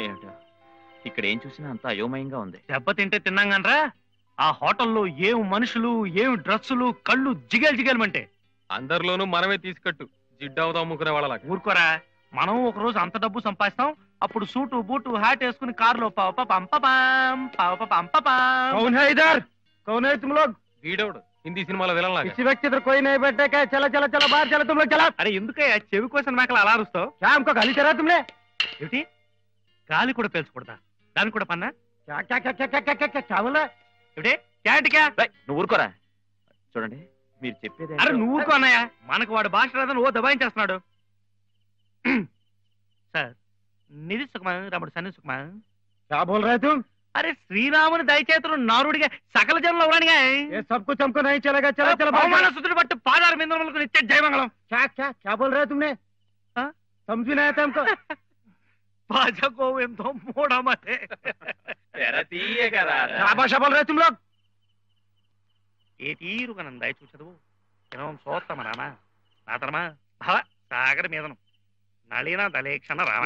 ఏమిటో ఇక్కడ ఏం చూసినా అంత అయోమయంగా ఉంది. దెబ్బతింటే తిన్నాంగనరా. ఆ హోటల్లో ఏం మనుషులు, ఏం డ్రస్సులు, కళ్ళు జిగేలు జిగేలమంటే. అందరిలోనూ మనమే తీసుకట్టు, జిడ్డవుదాం ముగ్గురే వాళ్ళ. ఊరుకోరా, మనం ఒక రోజు అంత డబ్బు సంపాదిస్తాం. అప్పుడు సూటు బూటు హ్యాట్ వేసుకుని కారులో వీడవుడు హిందీ సినిమాలో విలన్ లాగా. అరే ఎందుకే చెవి కోసం మేకలు అలా అరుస్తావు? ఏమిటి గాలి కూడా పేల్చకూడదా? దానికి కూడా పన్నా? నువ్వు ఊరుకోరా. చూడండి మీరు చెప్పేది. అరే నువ్వు ఊరుకో అన్నయ్య, మనకు వాడు భాష రాదని ఓ దబాయించేస్తున్నాడు. సార్ నిధి సుఖమా రాముడు సన్ని సుఖమా? అరే శ్రీరాముని దయచేతులు నారుడిగా సకల జనంలో ఉరానిగా పట్టు పాదాల మీద నిత్య జయమంగళం. ఎంతో మూడమతే ఏ తీరుగా దయ చూచదువు వినవం సోత్తమ రామా నాతరమా భవ సాగర మీదనం నళిన దలేక్షణ రామ.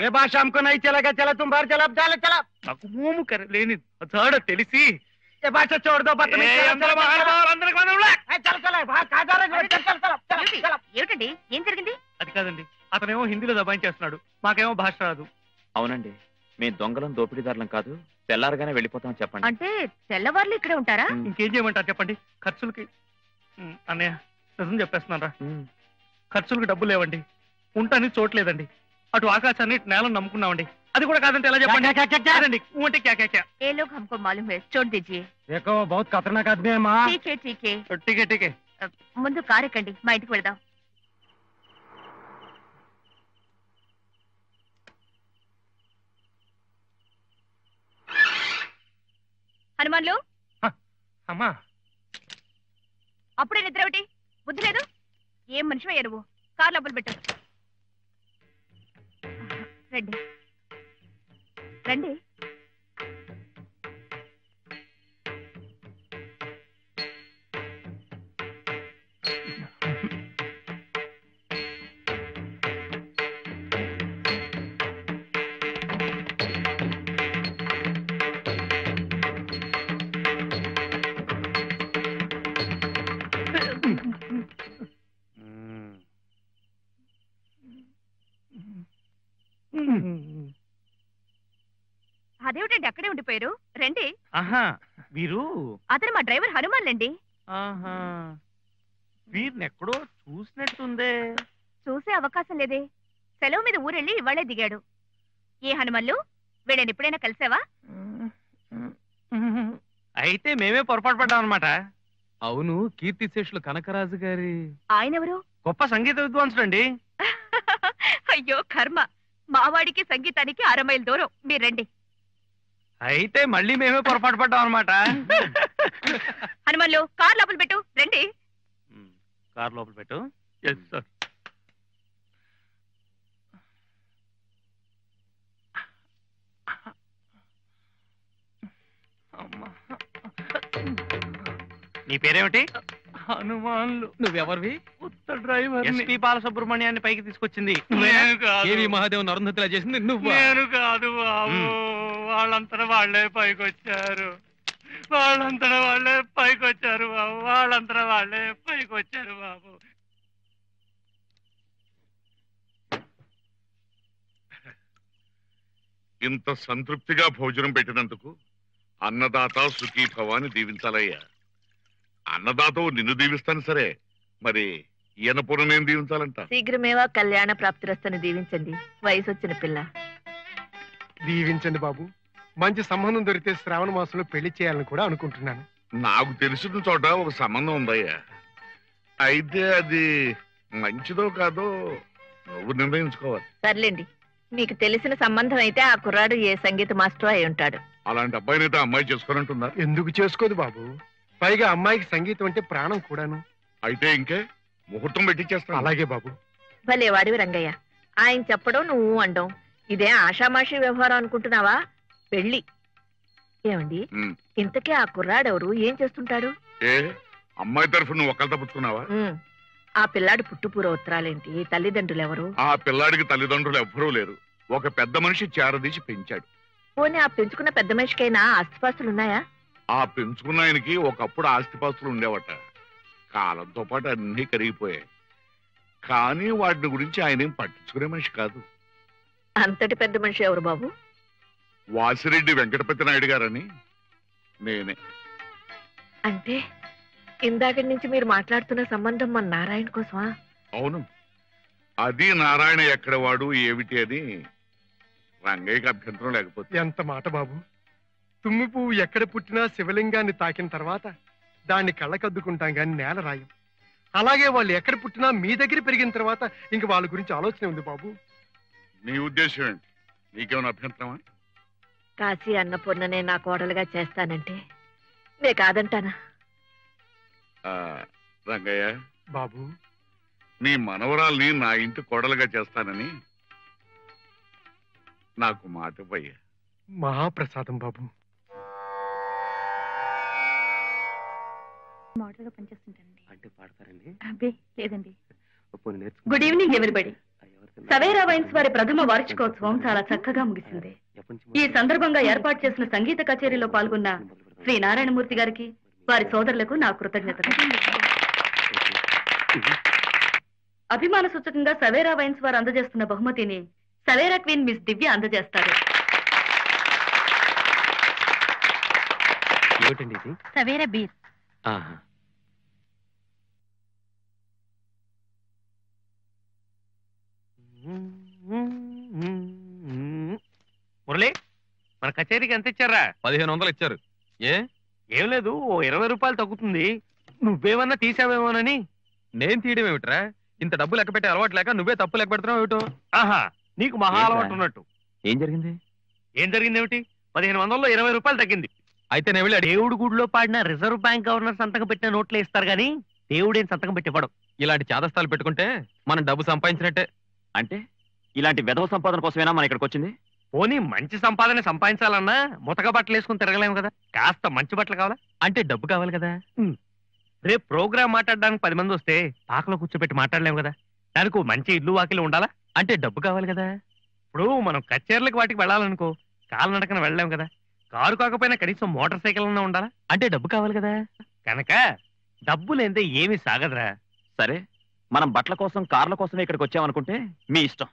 నాకు మోము లేని చాడ తెలిసి ఏమిటండి ఏం జరిగింది? అది కాదండి, అతనేమో హిందీలో దబాయించేస్తున్నాడు, మాకేమో భాష రాదు. అవునండి, మేము దొంగలం దోపిడీదారులం కాదు, తెల్లారగానే వెళ్ళిపోతాం చెప్పండి. అంటే తెల్లవార్లు ఇక్కడే ఉంటారా? ఇంకేం చేయమంటారు చెప్పండి. ఖర్చులకి అన్నయ్య నిజం చెప్పేస్తున్నారా, ఖర్చులకి డబ్బు లేవండి, ఉంటానికి చోట్లేదండి. అటు ఆకాశాన్ని నేలను నమ్ముకున్నామండి, అది కూడా కాదంటే ఎలా చెప్పండి? ఏ లోగ్ హమ్కో మాలూమ్ హై, చోట్ దీజియే. देखो बहुत खतरनाक आदमी है माँ. ठीक है ठीक है. ठीक है. ముందు కారు ఎక్కండి, మా ఇంటికి వెళ్దాం. హనుమాన్లు అమ్మా, అప్పుడే నిద్ర ఒకటి బుద్ధి లేదు. ఏం మనిషి అయ్యా నువ్వు? కారు లోపల పెట్టు. రండి రండి. అదేమిటండి అక్కడే ఉండిపోయారు? రండి. ఆహా, వీరు అతను మా డ్రైవర్ హనుమాన్ అండి. ఆహా, వీరిని ఎక్కడో చూసినట్టుందే. చూసే అవకాశం లేదే, సెలవు మీద ఊరెళ్ళి ఇవాళే దిగాడు. ఏ హనుమల్లు, వీళ్ళని ఎప్పుడైనా కలిసావా? అయితే మేమే పొరపాటు పడ్డాం అనమాట. అవును, కీర్తిశేషులు కనకరాజు గారి ఆయనెవరు? గొప్ప సంగీత విద్వాంసుడు అండి. అయ్యో కర్మ, మావాడికి సంగీతానికి 6 మైలు దూరం. మీరు రండి. అయితే మళ్ళీ మేమే పొరపాటు పడ్డాం అనమాట. హనుమన్లు, కార్ లోపల పెట్టు. రండి. కార్ లోపల పెట్టు. Yes sir. నీ పేరేమిటి? హనుమాన్లు. నువ్వెవరివి? కొత్త డ్రైవర్. ఎస్పీ బాలసుబ్రహ్మణ్యాన్ని పైకి తీసుకొచ్చింది మహాదేవ్ అరుంధతిలా చేసింది నువ్వు? నేను కాదు బాబు, వాళ్ళంతా వాళ్ళే పైకొచ్చారు. వాళ్ళంతా వాళ్ళే పైకొచ్చారు బాబు, వాళ్ళంతా వాళ్ళే పైకొచ్చారు బాబు. ఇంత సంతృప్తిగా భోజనం పెట్టినందుకు అన్నదాత సుఖీ భవాని దీవించాలయ్యా. అన్నదాత నిన్ను దీవిస్తాను సరే, మరి ఈయన పూర్ణ నేను దీవించాలంట. శీఘ్రమేవా కళ్యాణ ప్రాప్తిరస్తని దీవించండి. వయసు వచ్చిన పిల్ల. దీవించండి బాబు. మంచి సంబంధం దొరికితే శ్రావణ మాసంలో పెళ్లి చేయాలని కూడా అనుకుంటున్నాను. నాకు తెలిసిన చోట ఒక సంబంధం ఉందయ్యా. అయితే అది మంచిదో కాదో నువ్వు నిర్ణయించుకోవాలి. సర్లేండి, మీకు తెలిసిన సంబంధం అయితే ఆ కుర్రాడు ఏ సంగీత మాస్టర్ అయి ఉంటాడు. అలాంటి అబ్బాయినైతే అమ్మాయి చేసుకోనంటుందా? ఎందుకు చేసుకోదు బాబు, పైగా అమ్మాయికి సంగీతం అంటే ప్రాణం కూడాను. అయితే ఇంకే ముహూర్తం పెట్టించేస్తా. అలాగే బాబు. భలే వాడివి రంగయ్య, ఆయన చెప్పడం నువ్వు అండం ఇదే ఆషామాషి వ్యవహారం అనుకుంటున్నావా? పెళ్లి ఏమండి, ఇంతకీ ఆ కుర్రాడెవరు, ఏం చేస్తుంటాడు? ఏ అమ్మాయి తరఫు నువ్వు ఒకళ్ళ తప్పుకున్నావా? ఆ పిల్లాడి పుట్టుపూర్వ ఉత్తరాలేంటి, తల్లిదండ్రులు ఎవరు? ఆ పిల్లాడికి తల్లిదండ్రులు ఎవ్వరూ లేరు. ఒక పెద్ద మనిషి చేరదీసి పెంచాడు. పోనీ ఆ పెంచుకున్న పెద్ద మనిషికైనా ఆస్తిపాస్తులు ఉన్నాయా? ఆ పెంచుకున్న ఆయనకి ఒకప్పుడు ఆస్తిపాస్తులు ఉండేవట. కాలంతో పాటు అన్నీ కరిగిపోయాయి. కానీ వాటిని గురించి ఆయన ఏం పట్టించుకునే మనిషి కాదు. అంతటి పెద్ద మనిషి ఎవరు బాబు? వాసిరెడ్డి వెంకటపతి నాయుడు గారని. నేనే. అంటే ఇందాక నుంచి మీరు మాట్లాడుతున్న సంబంధం మన నారాయణ కోసమా? అవును. అది నారాయణ ఎక్కడ వాడు ఏమిటి అని రంగయ్యకి అభ్యంతరం లేకపోతే. ఎంత మాట బాబు! తుమ్మి పువ్వు ఎక్కడ పుట్టినా శివలింగాన్ని తాకిన తర్వాత దాన్ని కళ్ళకద్దుకుంటాం గాని నేల రాయం. అలాగే వాళ్ళు ఎక్కడ పుట్టినా మీ దగ్గర పెరిగిన తర్వాత ఇంక వాళ్ళ గురించి ఆలోచన ఉంది బాబు. నీ ఉద్దేశం ఏంటి? నీకేమైనా అభ్యంతరమా? కాశీ అన్నపూర్ణనే నా కోడలుగా చేస్తానంటే నే కాదంటానా? రంగయ్య బాబు, నీ మనవరాల్ని నా ఇంటి కోడలుగా చేస్తానని నాకు మాట ఇవ్వయ్యా. మహాప్రసాదం బాబు. మోడల్ గా పనిచేస్తుంటానండి. అంటే పాడతారండి? అబ్బే లేదండి. నేర్చుకో. Good evening everybody. Savera wines వారి ప్రథమ వార్షికోత్సవం చాలా చక్కగా ముగిసింది. ఈ సందర్భంగా ఏర్పాటు చేసిన సంగీత కచేరీలో పాల్గొన్న శ్రీ నారాయణమూర్తి గారికి, వారి సోదరులకు నా కృతజ్ఞతలు. అభిమాన సూచకంగా సవేరా వైన్స్ వారు అందజేస్తున్న బహుమతిని సవేరా క్వీన్ మిస్ దివ్య అందజేస్తారు. ఏమిటండి ఇది? సవేరా బీర్. మురళి, మన కచేరీకి ఎంత ఇచ్చారా? 1500 ఇచ్చారు. ఏ? ఏం లేదు, ఓ 20 రూపాయలు తగ్గుతుంది. నువ్వేమన్నా తీసావేమోనని. నేను తీయడం ఏమిట్రా? ఇంత డబ్బు లెక్క పెట్టే అలవాటు లేక నువ్వే తప్పు లెక్క పెడుతున్నావు ఏమిటో. ఆహా, నీకు మహా అలవాటు ఉన్నట్టు. ఏం జరిగింది? ఏం జరిగింది ఏమిటి? 1500లో 20 రూపాయలు తగ్గింది. అయితే నేను వెళ్ళి దేవుడు గుడిలో పాడిన రిజర్వ్ బ్యాంక్ గవర్నర్ సంతకం పెట్టిన నోట్లు ఇస్తారు గానీ దేవుడేం సంతకం పెట్టి ఇవ్వడం. ఇలాంటి చాదస్తాలు పెట్టుకుంటే మనం డబ్బు సంపాదించినట్టే. అంటే ఇలాంటి వెధవ సంపాదన కోసమేనా మన ఇక్కడికి వచ్చింది? పోనీ మంచి సంపాదన సంపాదించాలన్నా ముతక బట్టలు వేసుకుని తిరగలేము కదా, కాస్త మంచి బట్టలు కావాలా? అంటే డబ్బు కావాలి కదా. రేపు ప్రోగ్రామ్ మాట్లాడడానికి 10 మంది వస్తే పాకలో కూర్చోబెట్టి మాట్లాడలేము కదా. దానికి మంచి ఇల్లు వాకిలు ఉండాలా? అంటే డబ్బు కావాలి కదా. ఇప్పుడు మనం కచేరీలకు వాటికి వెళ్ళాలనుకో, కాలినడకన వెళ్ళలేము కదా. కారు కాకపోయినా కనీసం మోటార్ సైకిల్ అన్నా ఉండాలా? అంటే డబ్బు కావాలి కదా. కనుక డబ్బు లేదే ఏమీ సాగదురా. సరే, మనం బట్టల కోసం కార్ల కోసమే ఇక్కడికి వచ్చామనుకుంటే మీ ఇష్టం.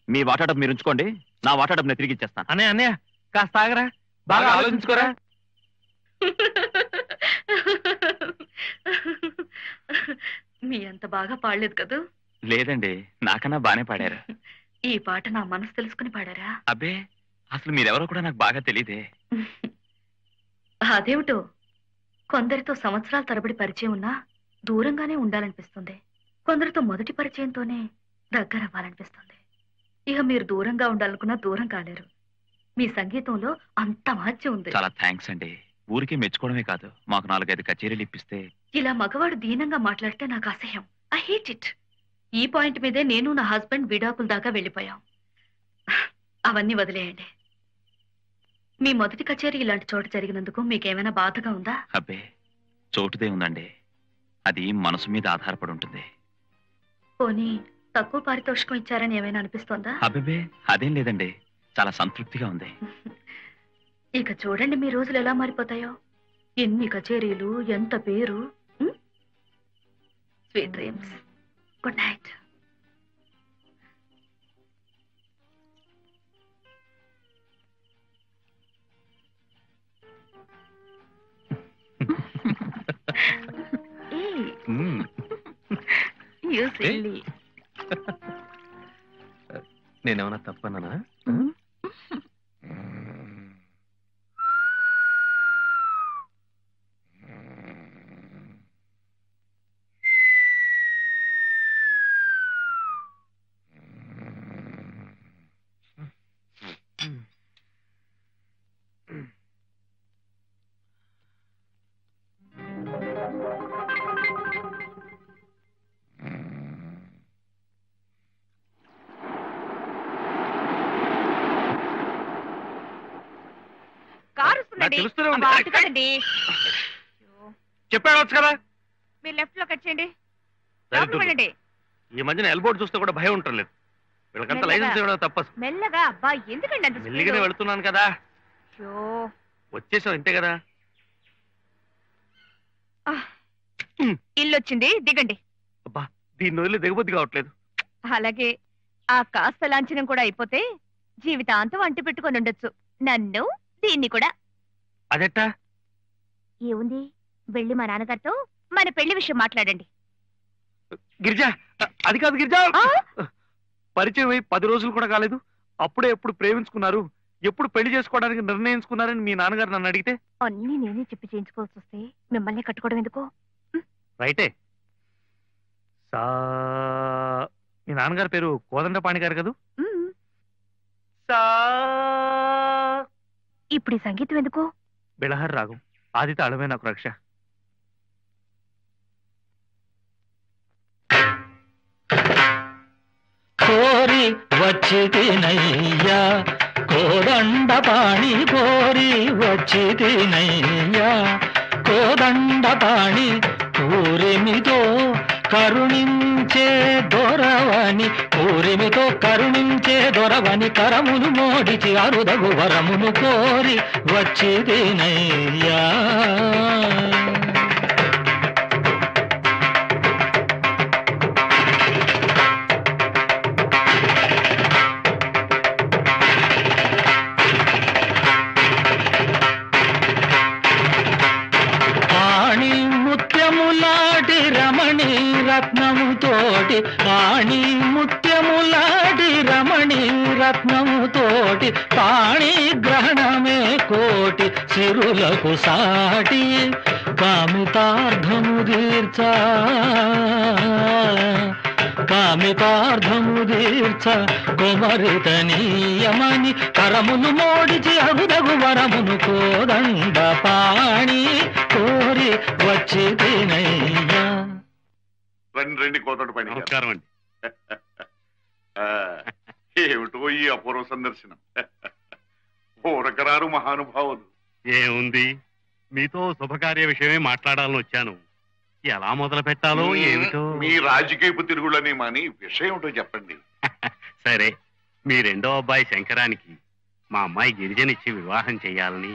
మీ వాటా డబ్బు మీరు ఉంచుకోండి, నా వాటా డబ్బు నేను తిరిగి ఇచ్చేస్తాను. అన్నయ్య కాస్త ఆగరా, బాగా ఆలోచించుకోరా. మీ అంత బాగా పాడలేదు కదూ. లేదండి, నాకన్నా బానే పాడారు. ఈ పాట నా మనసు తెలుసుకుని పాడారా? అబ్బే, అసలు మీరెవరో కూడా నాకు బాగా తెలీదే. అదేమిటో, కొందరితో సంవత్సరాల తరబడి పరిచయం ఉన్నా దూరంగానే ఉండాలనిపిస్తుంది. కొందరితో మొదటి పరిచయంతోనే దగ్గర అవ్వాలనిపిస్తుంది. ఇక మీరు దూరంగా ఉండాలనుకున్నా దూరం కాలేరు. మీ సంగీతంలో అంత మహత్యం ఉంది. చాలా థ్యాంక్స్ అండి. ఊరికే మెచ్చుకోవడమే కాదు, మాకు 4-5 కచేరీలు ఇప్పిస్తే. ఇలా మగవాడు దీనంగా మాట్లాడితే నాకు అసహ్యం. I hate it. ఈ పాయింట్ మీదే నేను నా హస్బెండ్ విడాకుల దాకా వెళ్ళిపోయాం. అవన్నీ వదిలేయండి. మీ మొదటి కచేరీ ఇలాంటి చోటు జరిగినందుకు మీకేమైనా బాధగా ఉందా? అబ్బే, చోటుదే ఉందండి. అది మనసు మీద ఆధారపడి ఉంటుంది. పోనీ తక్కువ పారితోషికం ఇచ్చారని ఏమైనా అనిపిస్తోందా? అబ్బే, అదేం లేదండి, చాలా సంతృప్తిగా ఉంది. ఇక చూడండి మీ రోజులు ఎలా మారిపోతాయో. ఎన్ని కచేరీలు, ఎంత పేరు. Sweet dreams. Good night. నేనేమన్నా తప్పన్నానా? తెలుస్తూనే ఉంది. చెప్పాడవచ్చు కదా. మీరు లెఫ్ట్ లో కట్ చేయండి. ఈ మధ్యన ఎల్బోర్డ్ చూస్తే కూడా భయం ఉండలేదు. వీళ్ళకంతా లైసెన్స్ ఇవ్వడం తప్పదు. మెల్లగా అబ్బా, ఎందుకండి అంత మెల్లిగానే వెళుతున్నాను కదా, వచ్చేసావు ఇంతే కదా. ఇల్లు వచ్చింది, దిగండి. అబ్బా, దీన్ని వదిలి దిగబుద్ధి కావట్లేదు. అలాగే ఆ కాస్త లాంఛనం కూడా అయిపోతే జీవితాంతం అంటి పెట్టుకొని ఉండొచ్చు, నన్ను దీన్ని కూడా. అదెట్టా? ఏముంది, వెళ్ళి మా నాన్నగారితో మన పెళ్లి విషయం మాట్లాడండి. గిరిజా, అది కాదు గిరిజా. పరిచయం అయి 10 రోజులు కూడా కాలేదు, అప్పుడే ఎప్పుడు ప్రేమించుకున్నారు, ఎప్పుడు పెళ్లి చేసుకోవడానికి నిర్ణయించుకున్నారని మీ నాన్నగారు నన్ను అడిగితే అన్ని నేనే చెప్పి చేయించుకోవాల్సి వస్తే మిమ్మల్ని కట్టుకోవడం ఎందుకో. రైటే. మీ నాన్నగారి పేరు కోదండపాణి గారు కదూ? ఇప్పుడు ఈ సంగీతం ఎందుకు? బిళహర్ రాగం, ఆది తాళమే నాకు రక్ష. కోరి వచ్చితినయ్యా కోదండపాణి, కోరి వచ్చితినయ్యా కోదండపాణి, పూరిమితో కరుణించే దొరవని, పూరిమితో కరుణించే దొరవని, కరమును మోడిచి అరుదగు వరమును కోరి వచ్చితినయ్యా. రత్నముతోటి పాణి, ముత్యములాడి రమణి రత్నముతోటి పాణి, గ్రహణమే కోటి సిరులకు సాటి, కామితార్థము తీర్చ కామితార్థము తీర్చ కొమరితనీయమని, కరమును మోడిచి అరుదగు వరమును కోదండపాణి, కోరి వచ్చి తినయ్యా. రండి కోదండపాణి. నమస్కారం అండి. ఏమిటో ఈ అపూర్వ సందర్శనం. ఊరకరారు మహానుభావులు. ఏముంది, మీతో శుభకార్య విషయమే మాట్లాడాలని వచ్చాను. ఎలా మొదలు పెట్టాలో ఏమిటో. మీ రాజకీయపు తిరుగులని మాని విషయం ఏమిటో చెప్పండి. సరే, మీ రెండో అబ్బాయి శంకరానికి మా అమ్మాయి గిరిజనిచ్చి వివాహం చెయ్యాలని.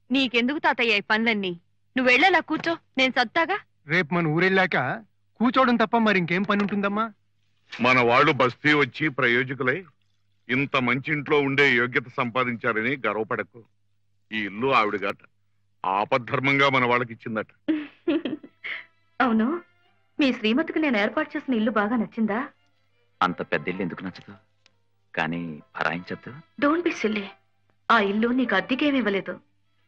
నీకెందుకు తాతయ్య ఈ పనులన్నీ? నువ్వు వెళ్ళాలా, కూర్చో, నేను సత్తాగా. రేపు మన ఊరెళ్ళాక కూర్చోవడం తప్ప మరి ఇంకేం పని ఉంటుందమ్మా? మన వాళ్ళు బస్తీ వచ్చి ప్రయోజకులై ఇంత మంచి ఇంట్లో ఉండే యోగ్యత సంపాదించారని గర్వపడకు. ఈ ఇల్లు ఆవిడగాట ఆపద్ధర్మంగా మన వాళ్ళకి ఇచ్చిందట. అవును, మీ శ్రీమతికి నేను ఏర్పాటు చేసిన ఇల్లు బాగా నచ్చిందా? అంత పెద్ద ఇల్లు ఎందుకు నచ్చదు, కానీ భరాయించద్దు. Don't be silly. ఆ ఇల్లు నీకు అద్దెకేమి ఇవ్వలేదు.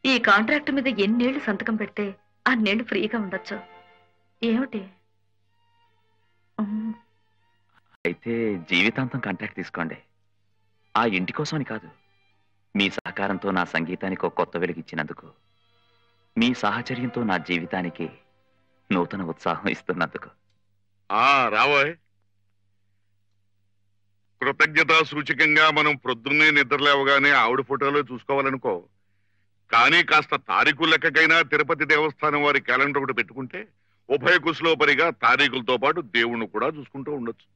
ఈ కాంట్రాక్ట్ మీద ఎన్నేళ్లు సంతకం పెడితే అన్నేళ్లు ఫ్రీగా ఉండొచ్చు. ఏమిటి? అయితే జీవితాంతం కాంట్రాక్ట్ తీసుకోండి. ఆ ఇంటి కోసమని కాదు, మీ సహకారంతో నా సంగీతానికి ఒక కొత్త వెలుగిచ్చినందుకు, మీ సాహచర్యంతో నా జీవితానికి నూతన ఉత్సాహం ఇస్తున్నందుకు. రావోయ్. కృతజ్ఞతా సూచకంగా మనం ప్రొద్దున్నే నిద్రలేవగానే ఆవిడ ఫోటోలో చూసుకోవాలనుకో. కానీ కాస్త తారీఖు లెక్కకైనా తిరుపతి దేవస్థానం వారి క్యాలెండర్ ఒకటి పెట్టుకుంటే ఉభయ కుశలోపరిగా తారీఖులతో పాటు దేవుణ్ణి కూడా చూసుకుంటూ ఉండొచ్చు.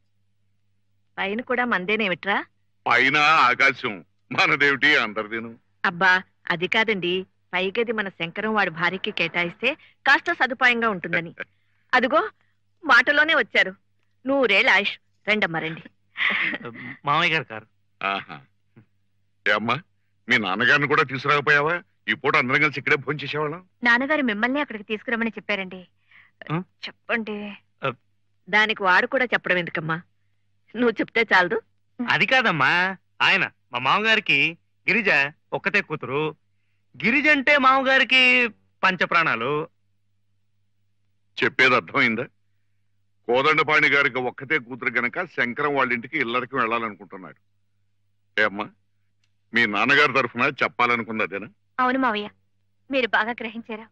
పైన కూడా మందేనేమిట్రా? పైన ఆకాశం మనదేమిటి, అందరిదేను. అబ్బా, అది కాదండి, పైగది మన శంకరం వాడి భార్యకి కేటాయిస్తే కాస్త సదుపాయంగా ఉంటుందని. అదిగో మాటలోనే వచ్చారు. 100 ఏళ్ళ ఆయుష్. రండమ్మా, రండి. మామయ్య గారు కారు. అమ్మా, మీ నాన్నగారిని కూడా తీసుకురాకపోయావా? ఈ పూట అందరం కలిసి ఇక్కడే భోజనం చేసేవాళ్ళం. నాన్నగారు మిమ్మల్ని అక్కడికి తీసుకురమ్మని చెప్పారండి. చెప్పండి. దానికి వాడు కూడా చెప్పడం ఎందుకమ్మా, నువ్వు చెప్తే చాలదు. అది కాదమ్మా, ఆయన మా మామగారికి గిరిజ ఒక్కతే కూతురు. గిరిజ అంటే మామగారికి పంచప్రాణాలు. చెప్పేది అర్థమైందా? కోదండపాణి గారికి ఒక్కతే కూతురు గనక శంకరం వాళ్ళ ఇంటికి ఇల్లరికి వెళ్ళాలనుకుంటున్నాడు. ఏమ్మా, మీ నాన్నగారి తరఫున చెప్పాలనుకున్నదేనా? అవును మావయ్య, మీరు బాగా గ్రహించారా.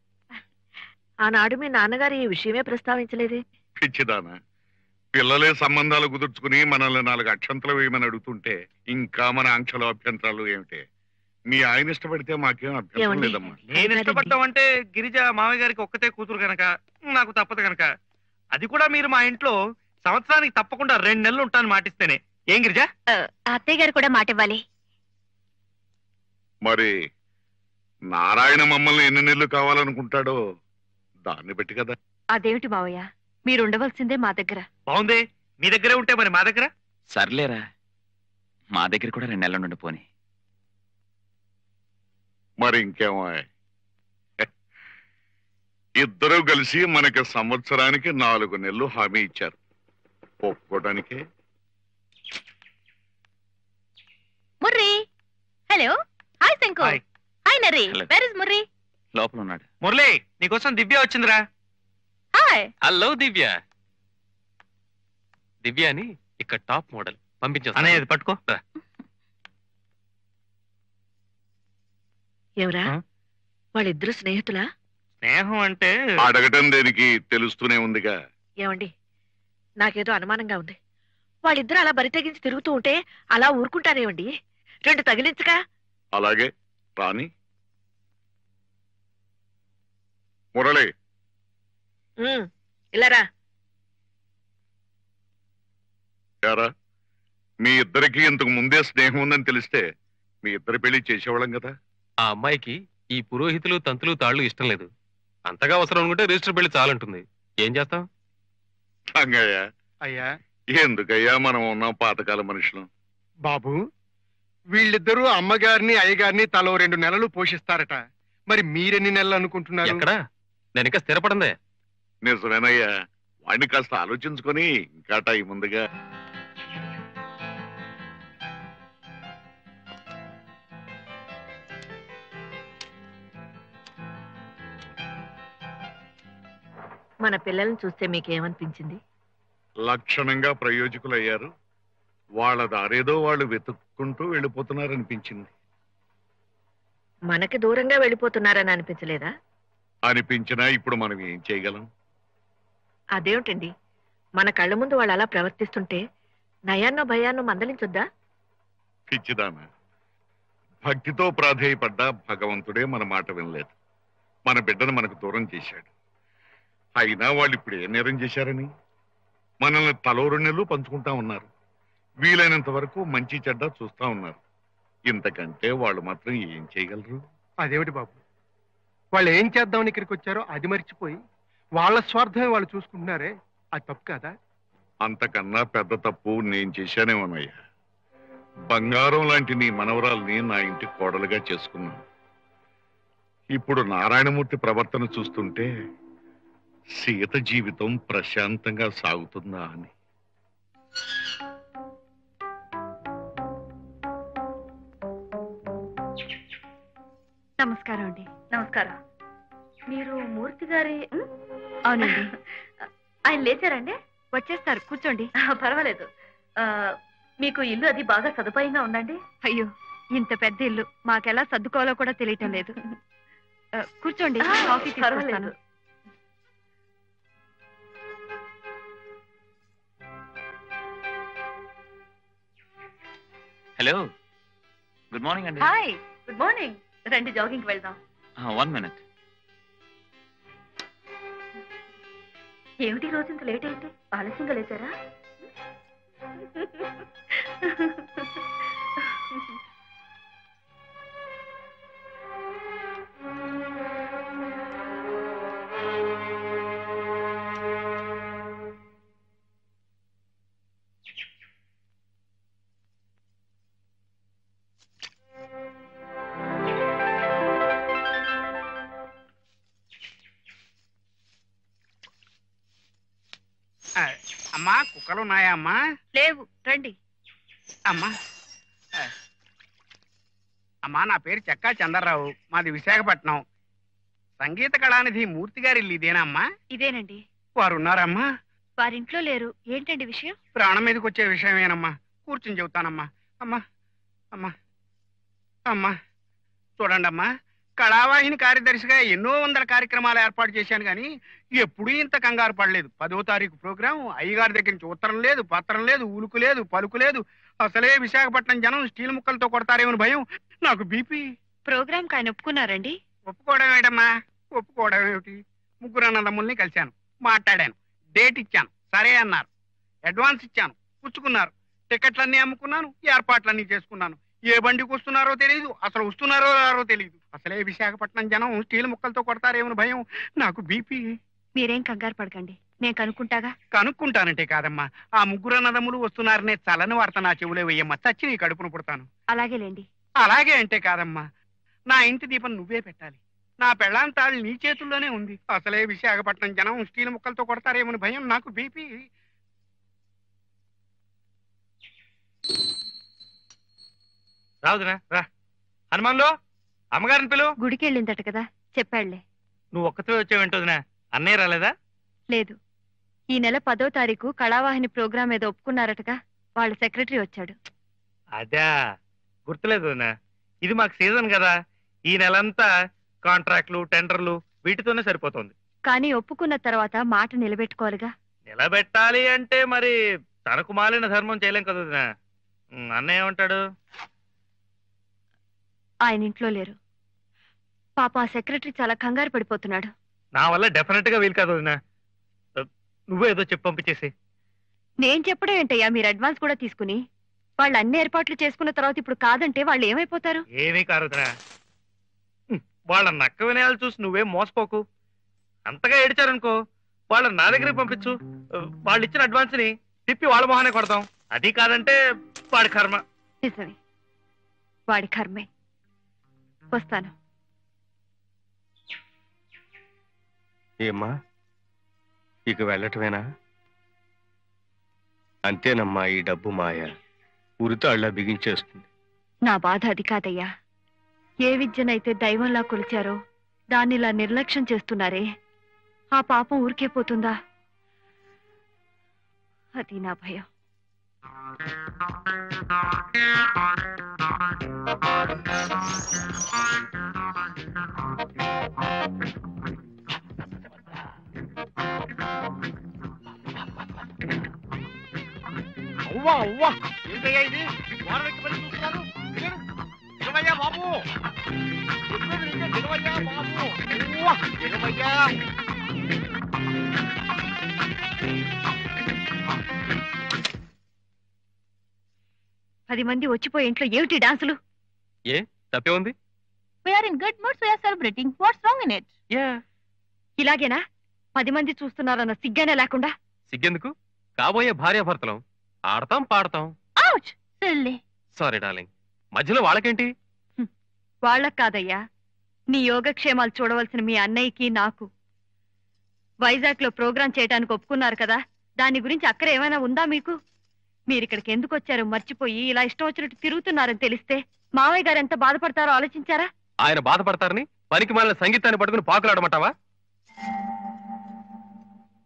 ఆనాడు మీ నాన్నగారు ఈ విషయమే ప్రస్తావించలేదే. పిచ్చిదానా, పిల్లలే సంబంధాలు కుదుర్చుకుని మనల్ని 4 అక్షంతలు వేయమని అడుగుతుంటే ఇంకా మన ఆంక్షలు అభ్యంతరాలు ఏమిటి? మీ ఆయన ఇష్టపడితే మాకేం అభ్యంతరం ఏమండి? లేదమ్మా. నేను ఇష్టపడ్డామంటే గిరిజ మామయ్య గారికి ఒక్కతే కూతురు గనక నాకు తప్పదు గనక, అది కూడా మీరు మా ఇంట్లో సంవత్సరానికి తప్పకుండా 2 నెలలు ఉంటాను మాటిస్తేనే. ఏం గిరిజ? అత్తయ్య గారు కూడా మాట ఇవ్వాలి. మరి నారాయణ మమ్మల్ని ఎన్ని నెలలు కావాలనుకుంటాడో దాన్ని బట్టి కదా. అదేమిటి మావయ్య, మీరు ఉండవలసిందే మా దగ్గర. బాగుంది, మీ దగ్గరే ఉంటే మరి మా దగ్గర. సర్లేరా, మా దగ్గర కూడా 2 నెలల నుండి పోని. మరి ఇంకేమో ఇద్దరూ కలిసి మనకి సంవత్సరానికి 4 నెలలు హామీ ఇచ్చారు. ఒప్పుకోవడానికి ముర్రి, హలో. హాయ్ శంకు. హాయ్. హాయ్ నర్రి. Hello. Where is Murri? లోపల ఉన్నాడు. మురళి, నీకోసం దివ్య వచ్చిందిరా. హాయ్. హలో దివ్య. దివ్య అని ఇక్కడ టాప్ మోడల్ పంపించేస్తా. అనేది పట్టుకో. ఎవరా? ఆ? వాళ్ళిద్దరు స్నేహితులా? స్నేహం అంటే అడగటం దేనికి, తెలుస్తూనే ఉందిగా. ఏమండి, నాకేదో అనుమానంగా ఉంది. వాళ్ళిద్దరు అలా బరి తెగించి తిరుగుతూ ఉంటే అలా ఊరుకుంటారేమండి? 2 తగిలించగా. అలాగే రాని. మురళి, ఇలారా. యారా, మీ ఇద్దరికి ఇంతకు ముందే స్నేహం ఉందని తెలిస్తే మీ ఇద్దరి పెళ్లి చేసేవాళ్ళం కదా. ఆ అమ్మాయికి ఈ పురోహితులు తంతులు తాళ్ళు ఇష్టం లేదు. అంతగా అవసరం అనుకుంటే రిజిస్టర్ పెళ్లి చాలంటుంది. ఏం చేస్తాం? రంగయ్య, అయ్యా ఎందుకయ్యా మనం ఉన్నాం పాతకాల మనుషులు. బాబు, వీళ్ళిద్దరూ అమ్మగారిని అయ్యగారిని తలో 2 నెలలు పోషిస్తారట. మరి మీరెన్ని నెలలు అనుకుంటున్నారు? ఎక్కడా? నేను ఇంకా స్థిరపడందే. నిజమేనయ్యా, వాడిని కాస్త ఆలోచించుకొని ఇంకా టైం ఉందిగా. మన పిల్లల్ని చూస్తే మీకేమనిపించింది? లక్షణంగా ప్రయోజకులయ్యారు. వాళ్ళ దారేదో వాళ్ళు వెతుక్కుంటూ వెళ్ళిపోతున్నారనిపించింది. మనకి దూరంగా వెళ్ళిపోతున్నారని అనిపించలేదా? అనిపించినా ఇప్పుడు మనం ఏం చేయగలం? అదేమిటండి, మన కళ్ళ ముందు వాళ్ళు అలా ప్రవర్తిస్తుంటే నయాన్నో భయాన్నో మందలించొద్దా? పిచ్చిదానా, భక్తితో ప్రాధేయపడ్డా భగవంతుడే మన మాట వినలేదు. మన బిడ్డను మనకు దూరం చేశాడు. అయినా వాళ్ళు ఇప్పుడు ఏ నేరం చేశారని మనల్ని తలో 2 నెలలు పంచుకుంటా ఉన్నారు. వీలైనంత వరకు మంచి చెడ్డ చూస్తా ఉన్నారు. ఇంతకంటే వాళ్ళు మాత్రం ఏం చేయగలరు? అదేమిటి బాబు, వాళ్ళు ఏం చేద్దామని ఇక్కడికి వచ్చారో అది మర్చిపోయి వాళ్ళ స్వార్థమే వాళ్ళు చూసుకుంటున్నారే, అది తప్పు కదా? అంతకన్నా పెద్ద తప్పు నేను చేశానేమోనయ్యా. బంగారం లాంటి నీ మనవరాల్ని నా ఇంటి కోడలుగా చేసుకున్నాను. ఇప్పుడు నారాయణమూర్తి ప్రవర్తన చూస్తుంటే సీత జీవితం ప్రశాంతంగా సాగుతుందా అని. నమస్కారం అండి. నమస్కారం. మీరు మూర్తి గారి అవునండి. ఆయన లేచారండి? వచ్చేస్తారు, కూర్చోండి. పర్వాలేదు. మీకు ఇల్లు అది బాగా సదుపాయంగా ఉందండి? అయ్యో, ఇంత పెద్ద ఇల్లు మాకెలా సర్దుకోవాలో కూడా తెలియటం లేదు. కూర్చోండి, కాఫీ తీసుకొస్తాను. హలో, గుడ్ మార్నింగ్ అండి. Hi, good morning. రండి, జాగింగ్ వెళ్దాం. 1 minute. ఏమిటి రోజు ఇంత లేట్ అయితే? ఆలస్యంగా లేచారా? అమ్మా, కుక్కలు ఉన్నాయా అమ్మా? లేవు, రండి. అమ్మా అమ్మా, నా పేరు చెక్కా చంద్రరావు, మాది విశాఖపట్నం. సంగీత కళానిధి మూర్తి గారి ఇల్లు ఇదేనా అమ్మా? ఇదేనండి. వారు ఉన్నారమ్మా? వారింట్లో లేరు. ఏంటండి విషయం? ప్రాణం మీదకి వచ్చే విషయమేనమ్మా. కూర్చుని చెబుతానమ్మా. అమ్మా అమ్మా అమ్మా, చూడండి అమ్మా, కళావాహిని కార్యదర్శిగా ఎన్నో వందల కార్యక్రమాలు ఏర్పాటు చేశాను కానీ ఎప్పుడూ ఇంత కంగారు పడలేదు. 10వ తారీఖు ప్రోగ్రాం, అయ్యగారి దగ్గర నుంచి ఉత్తరం లేదు, పత్రం లేదు, ఉలుకు లేదు, పలుకు లేదు. అసలే విశాఖపట్నం జనం స్టీల్ ముక్కలతో కొడతారేమని భయం. నాకు బీపీ. ప్రోగ్రామ్ ఆయన ఒప్పుకున్నారండి? ఒప్పుకోవడం ఏంటమ్మా, ఒప్పుకోవడం ఏమిటి? ముగ్గురు అన్నదమ్ముల్ని కలిశాను, మాట్లాడాను, డేట్ ఇచ్చాను, సరే అన్నారు. అడ్వాన్స్ ఇచ్చాను, పుచ్చుకున్నారు. టికెట్లన్నీ అమ్ముకున్నాను, ఏర్పాట్లన్నీ చేసుకున్నాను. ఏ బండికి వస్తున్నారో తెలియదు, అసలు వస్తున్నారో రారో తెలియదు. అసలే విశాఖపట్నం జనం స్టీల్ ముక్కలతో కొడతారేమని భయం. నాకు బీపీ. మీరేం కంగారు పడకండి, నేను కనుక్కుంటాగా. కనుక్కుంటానంటే కాదమ్మా, ఆ ముగ్గురు అన్నదమ్ములు వస్తున్నారనే చల్లని వార్త నా చెవులే వేయమ్మా, చచ్చి నీ కడుపును పుడతాను. అలాగేలేండి. అలాగే అంటే కాదమ్మా, నా ఇంటి దీపం నువ్వే పెట్టాలి. నా పెళ్ళాం తాళి నీ చేతుల్లోనే ఉంది. అసలే విశాఖపట్నం జనం స్టీల్ ముక్కలతో కొడతారేమని భయం. నాకు బీపీ. రావుదునా రా. హనుమాన్లో అమ్మగారిని పిలు. గుడికి వెళ్ళిందట కదా, చెప్పాళ్లే. నువ్వు ఒక్కతో వచ్చావేంటోదినా? అన్నయ్య రాలేదా? లేదు, ఈ నెల 10వ తారీఖు కళావాహిని ప్రోగ్రాం ఏదో ఒప్పుకున్నారటగా, వాళ్ళ సెక్రటరీ వచ్చాడు. అదా, గుర్తులేదు వదినా. ఇది మాకు సీజన్ కదా, ఈ నెలంతా కాంట్రాక్ట్లు, టెండర్లు వీటితోనే సరిపోతుంది. కానీ ఒప్పుకున్న తర్వాత మాట నిలబెట్టుకోవాలిగా. నిలబెట్టాలి అంటే మరి తనకు మాలిన ధర్మం చేయలేం కదా వదినా. అన్నయ్య ఏమంటాడు? ఆయన ఇంట్లో లేరు. పాప ఆ సెక్రటరీ చాలా కంగారు పడిపోతున్నాడు. నా వల్ల డెఫినెట్ గా వీలు కాదు వదినా. నువ్వే ఏదో చెప్పి పంపించేసి. నేను చెప్పడం ఏంటయ్యా, మీరు అడ్వాన్స్ కూడా తీసుకుని వాళ్ళు అన్ని ఏర్పాట్లు చేసుకున్న తర్వాత ఇప్పుడు కాదంటే వాళ్ళు ఏమైపోతారు? ఏమీ కారు వదినా. వాళ్ళ నక్క వినయాలు చూసి నువ్వేం మోసపోకు. అంతగా ఏడిచారనుకో, వాళ్ళని నా దగ్గరికి పంపించు. వాళ్ళు ఇచ్చిన అడ్వాన్స్ ని తిప్పి వాళ్ళ మొహానే కొడతాం. అది కాదంటే వాడి కర్మ. నిజమే, వాడి కర్మే. వస్తాను. ఏమ్మా, ఇక వెళ్ళటమేనా? అంతేనమ్మా, ఈ డబ్బు మాయ ఉరితాళ్ళ బిగించేస్తుంది. నా బాధ అది కాదయ్యా. ఏ విద్యనైతే దైవంలా కొలిచారో దాన్నిలా నిర్లక్ష్యం చేస్తున్నారే, ఆ పాపం ఊరికే పోతుందా? అది నా భయం. అవ్వా అవ్వా, ఏంటయ్యా ఇది? వారానికి పని చూస్తున్నారు. నిలవయ్యా బాబు, నిలవయ్యా బాబు, నిలవయ్యా. 10 మంది వచ్చిపోయే ఇంట్లో ఏమిటి డాన్సులు? ఏ తప్పే ఉంది? We are in good mood, so we are celebrating. What's wrong in it? ఇలాగేనా? 10 మంది చూస్తున్నారన్న సిగ్గనే లేకుండా. సిగ్గెందుకు? కాబోయే భార్యాభర్తలం, ఆడతాం పాడతాం. Ouch! Silly. సారీ డార్లింగ్, మధ్యలో వాళ్ళకేంటి? వాళ్ళకి కాదయ్యా, నీ యోగక్షేమాలు చూడవలసిన మీ అన్నయ్యకి నాకు. వైజాగ్ లో ప్రోగ్రాం చేయడానికి ఒప్పుకున్నారు కదా, దాని గురించి అక్కర ఏమైనా ఉందా మీకు? మీరు ఇక్కడికి ఎందుకు వచ్చారో మర్చిపోయి ఇలా ఇష్టం వచ్చినట్టు తిరుగుతున్నారని తెలిస్తే మావయ్య గారు ఎంత బాధపడతారో ఆలోచించారా? ఆయన బాధపడతారని పనికి మాలిన సంగీతాన్ని పట్టుకుని పాకులాడమంటావా?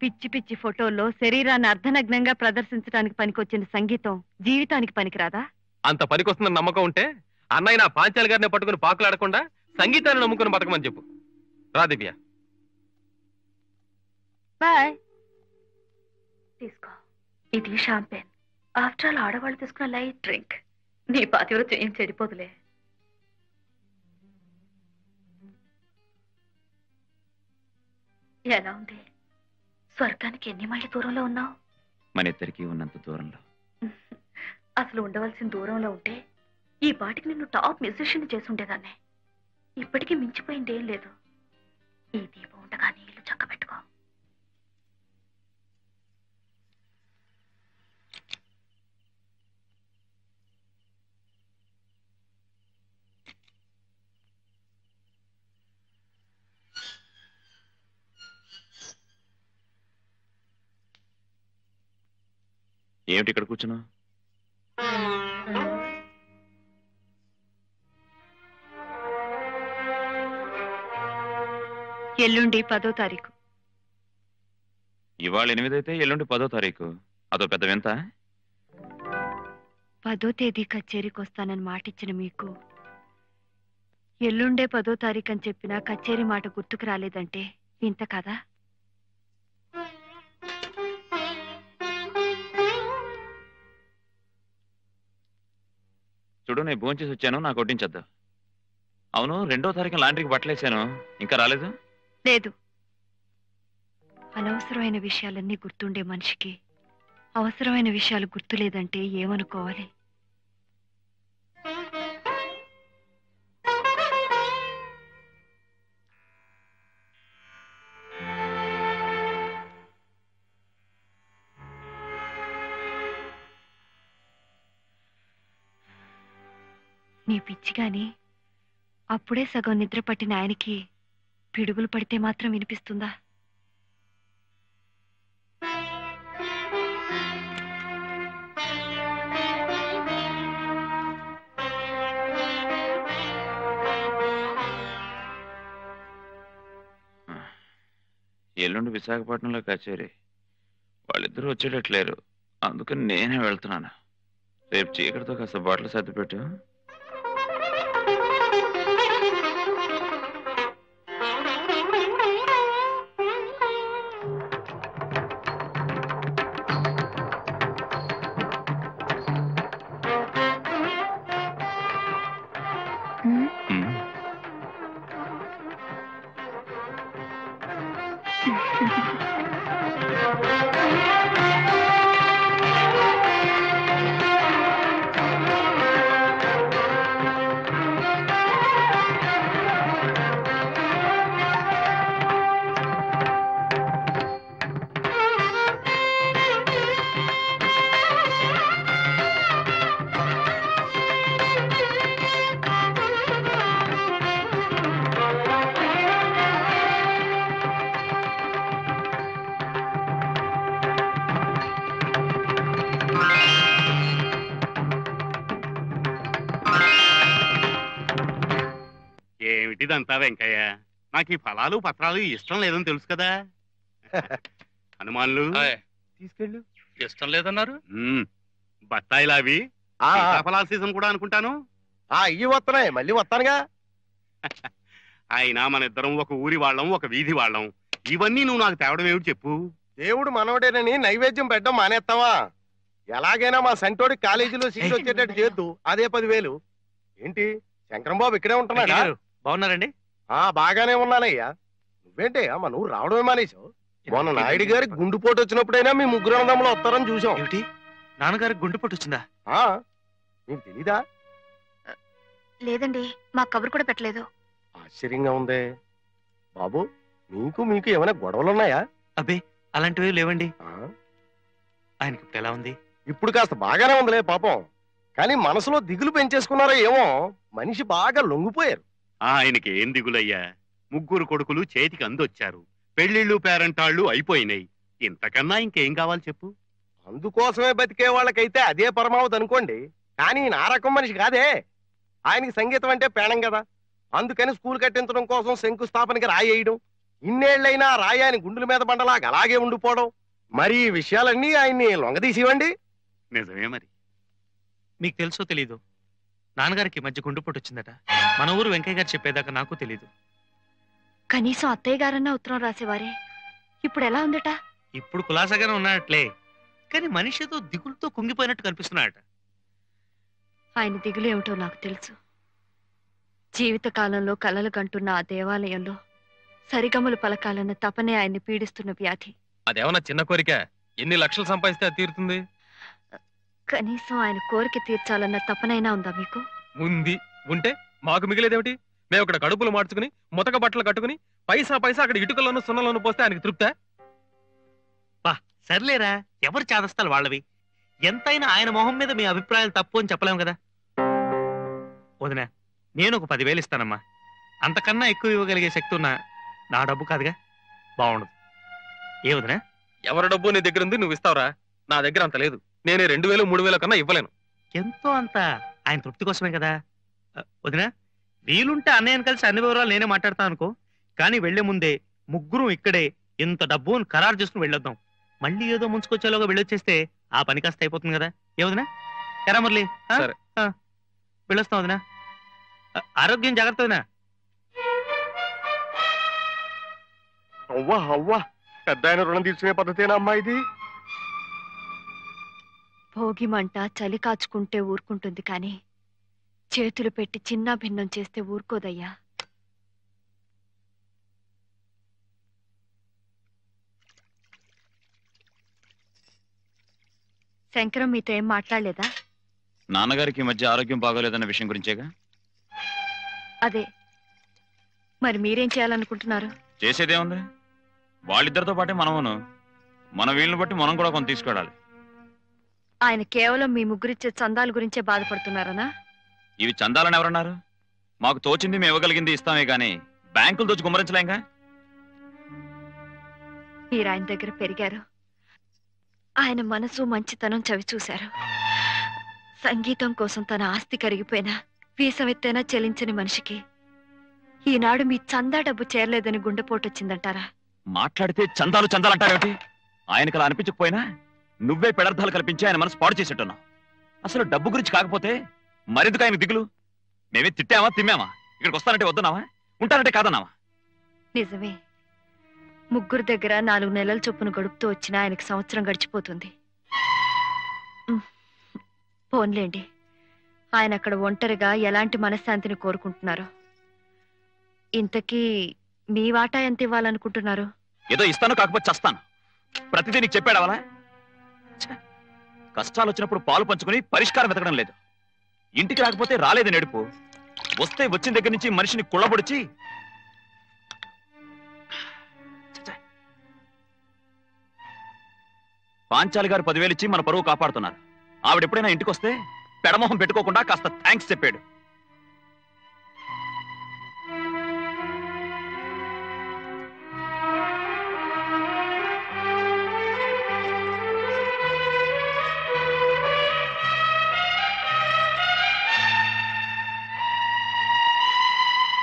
పిచ్చి పిచ్చి ఫోటోల్లో శరీరాన్ని అర్ధనగ్నంగా ప్రదర్శించడానికి పనికొచ్చిన సంగీతం జీవితానికి పనికిరాదా? అంత పనికొస్తుందని నమ్మకం ఉంటే అన్నయ్య నా పాంచాలి గారిని పట్టుకుని పాకులాడకుండా సంగీతాన్ని నమ్ముకుని బతకమని చెప్పు. రా దివ్య. బాయ్. తీసుకో, ఇది షాంపెన్. ఆఫ్టర్ ఆల్ ఆడవాళ్ళు తీసుకున్న లైట్ డ్రింక్. నీ పాతివృత్యం ఏం చెడిపోదులే. ఎలా ఉంది? స్వర్గానికి ఎన్ని మైళ్ళ దూరంలో ఉన్నావు? మన ఇద్దరికి ఉన్నంత దూరంలో. అసలు ఉండవలసిన దూరంలో ఉంటే ఈ పాటికి నిన్ను టాప్ మ్యూజిషియన్ చేసి ఉండేదాన్ని. ఇప్పటికీ మించిపోయింది ఏం లేదు. ఈ దీపం ఉండగా నీళ్లు చక్కబెట్టుకో. ఏమిటి ఇక్కడ కూర్చున్నావు? ఎల్లుండి 10వ తారీఖు. ఇవాళ 8 అయితే ఎల్లుండి 10వ తారీఖు. అదో పెద్ద వింత. 10వ తేదీ కచేరీకి వస్తానని మాటిచ్చిన మీకు ఎల్లుండే 10వ తారీఖు అని చెప్పినా కచేరీ మాట గుర్తుకు రాలేదంటే ఇంత కదా. చూడు, నేను భోంచేసి వచ్చాను, నాకు వడ్డించొద్దు. అవును, 2వ తారీఖున లాండ్రీకి బట్టలేసాను, ఇంకా రాలేదు. లేదు, అనవసరమైన విషయాలన్నీ గుర్తుండే మనిషికి అవసరమైన విషయాలు గుర్తులేదంటే ఏమనుకోవాలి? నీ పిచ్చి గాని అప్పుడే సగం నిద్ర పట్టిన ఆయనకి పిడుగులు పడితే మాత్రం వినిపిస్తుందా? ఎల్లుండి విశాఖపట్నంలో కచేరీ, వాళ్ళిద్దరూ వచ్చేటట్లేరు, అందుకని నేనే వెళ్తున్నాను. రేపు చీకటితో కాస్త బట్టలు సర్దిపెట్టు. ఏమిటిదంతా వెంకయ్య? నాకు ఈ ఫలాలు పత్రాలు ఇష్టం లేదని తెలుసు కదా. హనుమాన్లు తీసుకెళ్ళు. ఇష్టం లేదన్నారు. బత్తాయిలు అవి ఫలాల సీజన్ కూడా అనుకుంటాను. ఇవి వస్తున్నాయి, మళ్ళీ వస్తానుగా. అయినా మన ఇద్దరం ఒక ఊరి వాళ్ళం, ఒక వీధి వాళ్ళం. ఇవన్నీ నువ్వు నాకు తేవడం ఏమిటి చెప్పు? దేవుడు మనవడేనని నైవేద్యం పెట్టడం మానేస్తావా? ఎలాగైనా మా సంటోడి కాలేజీలో సీట్ వచ్చేటట్టు చేద్దు, అదే 10,000. ఏంటి శంకరం బాబు ఇక్కడే ఉంటున్నాడా? బాగున్నారండి? బాగానే ఉన్నానయ్యా. నువ్వేంటే మా నువ్వు రావడమే మానేశావు. మొన్న నాయుడు గారి గుండుపోటు వచ్చినప్పుడైనా మీ ముగ్గురు అన్నదమ్ములు వస్తారని చూసాం. ఏమిటి, నాన్నగారికి గుండెపోటు వచ్చిందా? నీకు తెలీదా? లేదండి, మా కబురు కూడా పెట్టలేదు. ఆశ్చర్యంగా ఉందే బాబు. మీకు ఏమైనా గొడవలున్నాయా? అబ్బే, అలాంటివి లేవండి. ఆయనకి ఇప్పుడు ఎలా ఉంది? ఇప్పుడు కాస్త బాగానే ఉందిలే పాపం. కానీ మనసులో దిగులు పెంచేసుకున్నారో ఏమో, మనిషి బాగా లొంగిపోయారు. ఆయనకి ఏం దిగులయ్యా? ముగ్గురు కొడుకులు చేతికి అందొచ్చారు, పెళ్లిళ్ళు పేరంటాళ్ళు అయిపోయినాయి. ఇంతకన్నా ఇంకేం కావాలి చెప్పు? అందుకోసమే బతికే వాళ్ళకైతే అదే పరమావధి అనుకోండి. కానీ నా రకం మనిషి కాదే. ఆయనకి సంగీతం అంటే పేణం కదా. అందుకని స్కూల్ కట్టించడం కోసం శంకుస్థాపనకి రాయేయడం, ఇన్నేళ్లైనా రాయి ఆయన గుండెల మీద బండలాగా అలాగే ఉండిపోవడం. మరి ఈ విషయాలన్నీ ఆయన్ని లొంగదీసివ్వండి. నిజమే. మరి మీకు తెలుసో తెలీదు, నాన్నగారికి మధ్య గుండెపోటు వచ్చిందట. మన ఊరు వెంకయ్య గారు చెప్పేదాకా నాకు తెలీదు. కనీసం అత్తయ్య గారన్నా ఉత్తరం రాసేవారే. ఇప్పుడు ఎలా ఉందట? ఇప్పుడు కులాసాగానే ఉన్నాడట్లే, కానీ మనిషితో దిగులతో కుంగిపోయినట్టు కనిపిస్తున్నాడట. ఆయన దిగులు ఏమిటో నాకు తెలుసు. జీవితకాలంలో కలలు కంటున్న ఆ దేవాలయంలో సరిగమలు పలకాలన్న తపనే ఆయన్ని పీడిస్తున్న వ్యాధి. అదేమన్నా చిన్న కోరిక? ఎన్ని లక్షలు సంపాదిస్తే అది తీరుతుంది? కనీసం ఆయన కోరిక తీర్చాలన్న తపనైనా ఉందా మీకు? ఉంది. ఉంటే మాకు మిగిలేదేమిటి? మేము అక్కడ కడుపులు మార్చుకుని ముతక బట్టలు కట్టుకుని పైసా అక్కడ ఇటుకలను సున్నలను పోస్తే ఆయనకి తృప్తా? సర్లేరా, ఎవరు చాదస్తాలు వాళ్ళవి. ఎంతైనా ఆయన మొహం మీద మీ అభిప్రాయాలు తప్పు అని చెప్పలేము కదా. వదినా, నేను ఒక 10,000 ఇస్తానమ్మా. అంతకన్నా ఎక్కువ ఇవ్వగలిగే శక్తి ఉన్నా నా డబ్బు కాదుగా, బాగుండదు. ఏ వదినా? ఎవరి డబ్బు నీ దగ్గర ఉంది, నువ్వు ఇస్తావురా? నా దగ్గర అంత లేదు. నేనే 2,000 3,000 కన్నా ఇవ్వలేను. ఎంతో అంత ఆయన తృప్తి కోసమే కదా. వదినా, వీలుంటే అన్నయ్యను కలిసి అన్ని వివరాలు నేనే మాట్లాడతాను అనుకో. కానీ వెళ్లే ముందే ముగ్గురు ఇక్కడే ఇంత డబ్బు ఖరారు చేసుకుని వెళ్ళొద్దాం. మళ్ళీ ఏదో ముంచుకొచ్చేలోగా వెళ్ళొచ్చేస్తే ఆ పని కాస్త అయిపోతుంది కదా. ఏ వదినా? ఎరా మురళి, వెళ్ళొస్తాం వదినా. ఆరోగ్యం జాగ్రత్త వదినా. అవ్వా అవ్వా పెద్ద ఆయన రుణం తీసుకునే పద్ధతేనా అమ్మా ఇది? భోగి మంట చలి కాచుకుంటే ఊరుకుంటుంది కానీ చేతులు పెట్టి చిన్న భిన్నం చేస్తే ఊరుకోదయ్యా. శంకరం మీతో ఏం మాట్లాడలేదా? నాన్నగారికి ఈ మధ్య ఆరోగ్యం బాగోలేదన్న విషయం గురించేగా. అదే, మరి మీరేం చేయాలనుకుంటున్నారు? చేసేదేముంది, వాళ్ళిద్దరితో పాటే మనమును. మన వీళ్ళని బట్టి మనం కూడా కొంత తీసుకెళ్ళాలి. ఆయన కేవలం మీ ముగ్గురిచ్చే చందాల గురించే బాధపడుతున్నారనా? ఇవి చందాలని ఎవరన్నారు? మాకు తోచింది మేము ఇవ్వగలిగింది ఇస్తామే గానీ బ్యాంకులు దోచి గుమ్మరించలేంగా. మీరు ఆయన దగ్గర పెరిగారు, ఆయన మనసు మంచితనం చవి చూశారు. సంగీతం కోసం తన ఆస్తి కరిగిపోయినా వీసమెత్తైనా చెల్లించని మనిషికి ఈనాడు మీ చందా డబ్బు చేరలేదని గుండెపోటు వచ్చిందంటారా? మాట్లాడితే చందాలు చందాలంటారేమిటి? ఆయనకు అలా అనిపించకపోయినా నువ్వే పెడర్థాలు కల్పించి ఆయన మనసు పాడు చేసేట్టున్నావు. అసలు డబ్బు గురించి కాకపోతే మరెందుకు ఆయన దిగులు? మేమే తిట్టామా తిమ్మామా? ఇక్కడికి వస్తానంటే వద్దున్నావా? ఉంటానంటే కాదన్నావా? నిజమే, ముగ్గురు దగ్గర 4 నెలల చొప్పున గడుపుతూ వచ్చిన ఆయనకి సంవత్సరం గడిచిపోతుంది. పోన్లేండి, ఆయన అక్కడ ఒంటరిగా ఎలాంటి మనశ్శాంతిని కోరుకుంటున్నారు? ఇంతకీ మీ వాటా ఎంత ఇవ్వాలనుకుంటున్నారు? ఏదో ఇస్తాను, కాకపోతే చస్తాను. ప్రతిదీ నీకు చెప్పాడవలా? కష్టాలు వచ్చినప్పుడు పాలు పంచుకుని పరిష్కారం వెతకడం లేదు. ఇంటికి రాకపోతే రాలేదు నెడుపు, వస్తే వచ్చిన దగ్గర నుంచి మనిషిని కుళ్ళబొడిచి పాంచాలి గారు 10,000 ఇచ్చి మన పరువు కాపాడుతున్నారు. ఆవిడ ఎప్పుడైనా ఇంటికి వస్తే పెడమొహం పెట్టుకోకుండా కాస్త థ్యాంక్స్ చెప్పాడు.